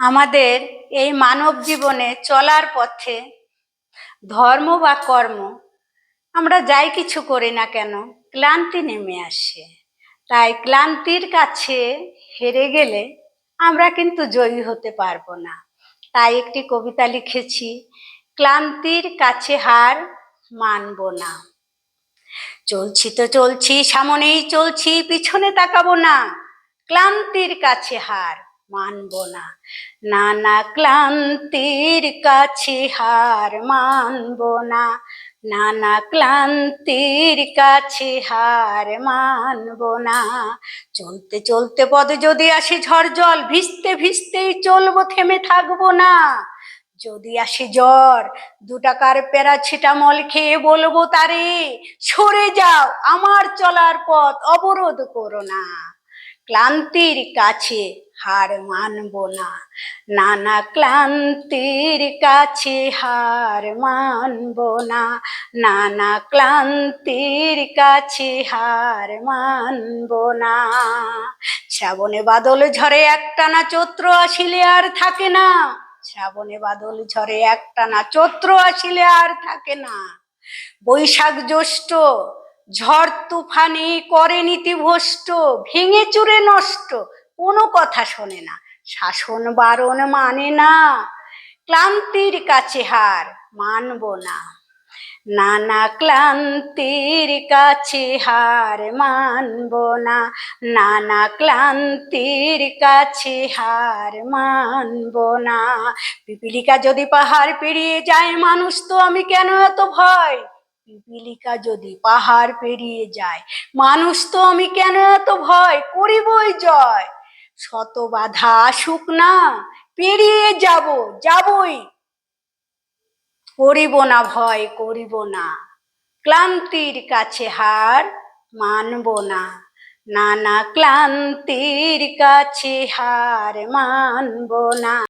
আমাদের এই মানব জীবনে চলার পথে ধর্ম বা কর্ম আমরা যাই কিছু করি না কেন ক্লান্তি নেমে আসে। তাই ক্লান্তির কাছে হেরে গেলে আমরা কিন্তু জয়ী হতে পারবো না। তাই একটি কবিতা লিখেছি, ক্লান্তির কাছে হার মানব না। চলছি তো চলছি, সামনেই চলছি, পিছনে তাকাবো না, ক্লান্তির কাছে হার মানব না। না না, ক্লান্তির কাছে হার মানব না। না না, ক্লান্তির কাছে হার মানব না। চলতে চলতে পদে যদি আসে ঝড় জল, ভিজতে ভিজতেই চলবো, থেমে থাকবো না। যদি আসে জ্বর, 2 টাকার প্যারাসিটামল খেয়ে বলবো তারে, সরে যাও, আমার চলার পথ অবরোধ করো না। ক্লান্তির কাছে হার মানব না। না না, ক্লান্তির কাছে হার মানব না। না না, ক্লান্তির কাছে হার মানব না। শ্রাবণে বাদল ঝরে একটানা, চৈত্র আসিলে আর থাকে না। শ্রাবণে বাদল ঝরে একটানা, চৈত্র আসিলে আর থাকে না। বৈশাখ জ্যৈষ্ঠ ঝড় তুফানে করে নীতিভ্রষ্ট, ভেঙে চুরে নষ্ট, কোনো কথা শোনে না, শাসন বারণ মানে না। ক্লান্তির কাছে হার মানব না। না না, ক্লান্তির কাছে হার মানব না। না না, ক্লান্তির কাছে হার মানব না। পিপীলিকা যদি পাহাড় পেরিয়ে যায়, মানুষ তো আমি কেন এত ভয়। পিপীলিকা যদি পাহাড় পেরিয়ে যায়, মানুষ তো আমি কেন এত ভয়, করিবই জয়। শত বাধা আসুক না, পেরিয়ে যাবই, করিব না ভয়, করিব না। ক্লান্তির কাছে হার মানব না। না না, ক্লান্তির কাছে হার মানব না।